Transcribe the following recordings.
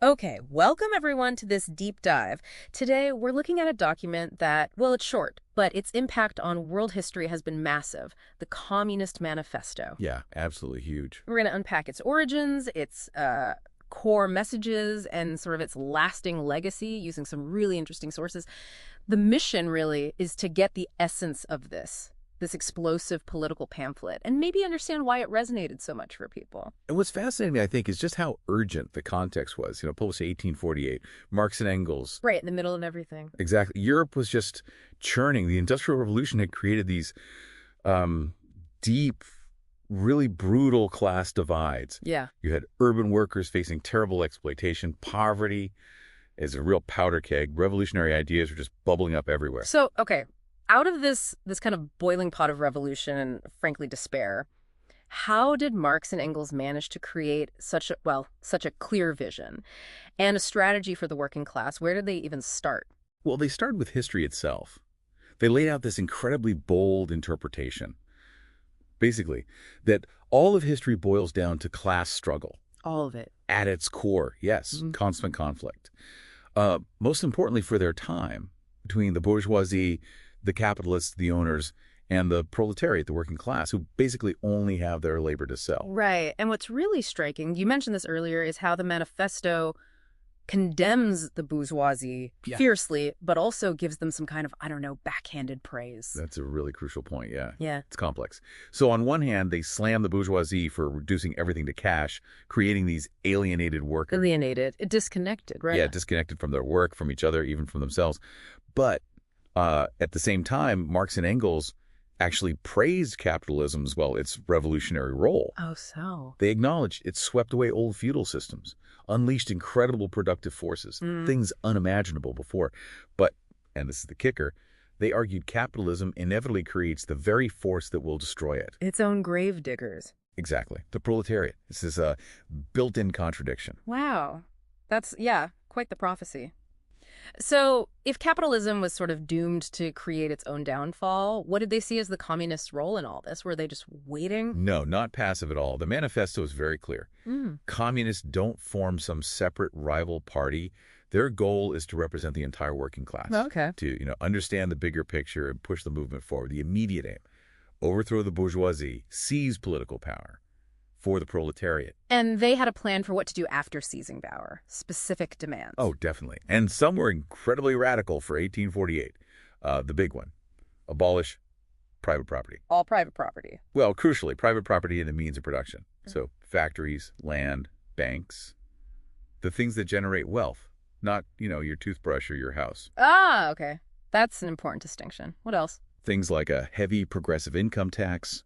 Okay, welcome everyone to this deep dive. Today, we're looking at a document that, well, it's short, but its impact on world history has been massive, the Communist Manifesto. Yeah, absolutely huge. We're going to unpack its origins, its core messages, and sort of its lasting legacy using some really interesting sources. The mission, really, is to get the essence of this explosive political pamphlet, and maybe understand why it resonated so much for people. And what's fascinating, I think, is just how urgent the context was. Published 1848, Marx and Engels. Right, in the middle of everything. Exactly. Europe was just churning. The Industrial Revolution had created these deep, really brutal class divides. Yeah. You had urban workers facing terrible exploitation, poverty as a real powder keg. Revolutionary ideas were just bubbling up everywhere. So, okay, out of this kind of boiling pot of revolution and, frankly, despair, how did Marx and Engels manage to create such a clear vision and a strategy for the working class? Where did they even start? Well, they started with history itself. They laid out this incredibly bold interpretation, basically, that all of history boils down to class struggle. All of it. At its core, yes, constant conflict. Most importantly for their time, between the bourgeoisie, the capitalists, the owners, and the proletariat, the working class, who basically only have their labor to sell. Right. And what's really striking, you mentioned this earlier, is how the manifesto condemns the bourgeoisie fiercely, but also gives them some kind of, backhanded praise. That's a really crucial point, yeah. Yeah. It's complex. So on one hand, they slam the bourgeoisie for reducing everything to cash, creating these alienated workers. Alienated. Disconnected, right? Yeah, disconnected from their work, from each other, even from themselves. But at the same time, Marx and Engels actually praised capitalism's, its revolutionary role. Oh, so? They acknowledged it swept away old feudal systems, unleashed incredible productive forces, things unimaginable before. But, and this is the kicker, they argued capitalism inevitably creates the very force that will destroy it. Its own grave diggers. Exactly. The proletariat. This is a built-in contradiction. Wow. That's, quite the prophecy. So, if capitalism was sort of doomed to create its own downfall, what did they see as the communists' role in all this? Were they just waiting? No, not passive at all. The manifesto is very clear. Communists don't form some separate rival party. Their goal is to represent the entire working class. Okay. To, understand the bigger picture and push the movement forward. The immediate aim, overthrow the bourgeoisie, seize political power for the proletariat. And they had a plan for what to do after seizing power, specific demands. Oh, definitely. And some were incredibly radical for 1848. The big one, abolish private property. All private property. Well, crucially, private property and the means of production. So factories, land, banks, the things that generate wealth, not, your toothbrush or your house. Ah, okay. That's an important distinction. What else? Things like a heavy progressive income tax,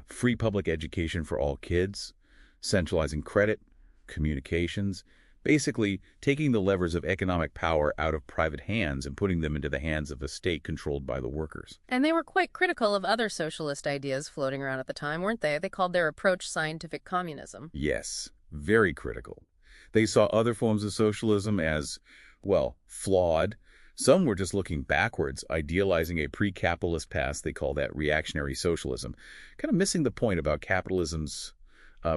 free public education for all kids, centralizing credit, communications, basically taking the levers of economic power out of private hands and putting them into the hands of a state controlled by the workers. And they were quite critical of other socialist ideas floating around at the time, weren't they? They called their approach scientific communism. Yes, very critical. They saw other forms of socialism as, flawed. Some were just looking backwards, idealizing a pre-capitalist past. They call that reactionary socialism, kind of missing the point about capitalism's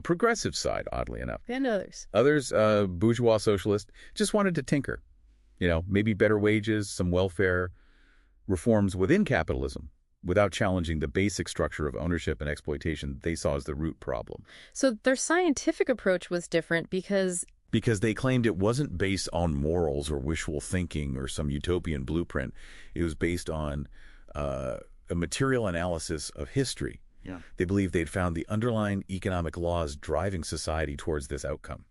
progressive side, oddly enough. And others. Others, bourgeois socialists, just wanted to tinker. Maybe better wages, some welfare reforms within capitalism, without challenging the basic structure of ownership and exploitation they saw as the root problem. So their scientific approach was different because they claimed it wasn't based on morals or wishful thinking or some utopian blueprint. It was based on a material analysis of history. Yeah. They believed they'd found the underlying economic laws driving society towards this outcome.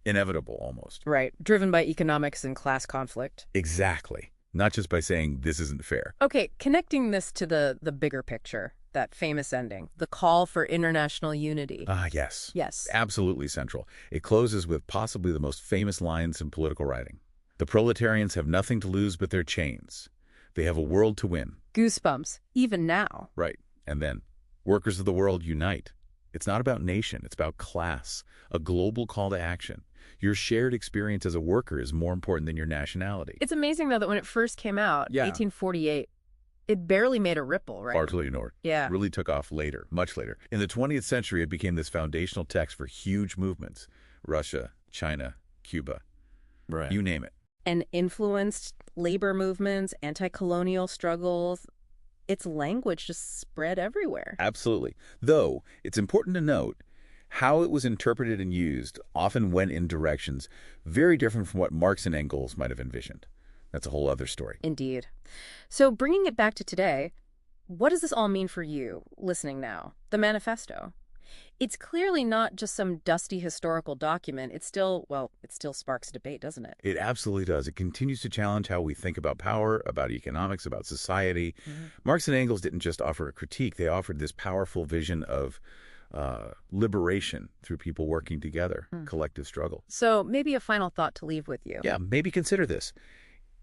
Inevitable, almost. Right. Driven by economics and class conflict. Exactly. Not just by saying this isn't fair. Okay, connecting this to the bigger picture, that famous ending, the call for international unity. Yes. Yes. Absolutely central. It closes with possibly the most famous lines in political writing. The proletarians have nothing to lose but their chains. They have a world to win. Goosebumps, even now. Right. And then, workers of the world unite. It's not about nation, it's about class, a global call to action. Your shared experience as a worker is more important than your nationality. It's amazing, though, that when it first came out, 1848, it barely made a ripple, right? Largely ignored. Yeah. Really took off later, much later. In the 20th century, it became this foundational text for huge movements. Russia, China, Cuba. Right. You name it. And influenced labor movements, anti-colonial struggles. Its language just spread everywhere. Absolutely. Though, it's important to note how it was interpreted and used often went in directions very different from what Marx and Engels might have envisioned. That's a whole other story. Indeed. So bringing it back to today, what does this all mean for you, listening now? The manifesto. It's clearly not just some dusty historical document. It still sparks debate, doesn't it? It absolutely does. It continues to challenge how we think about power, about economics, about society. Marx and Engels didn't just offer a critique. They offered this powerful vision of liberation through people working together, collective struggle. So maybe a final thought to leave with you. Yeah, maybe consider this.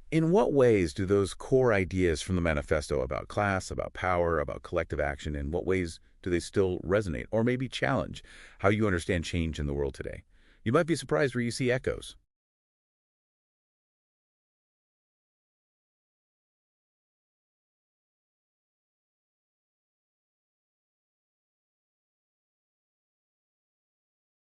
In what ways do those core ideas from the manifesto about class, about power, about collective action, in what ways do they still resonate or maybe challenge how you understand change in the world today? You might be surprised where you see echoes.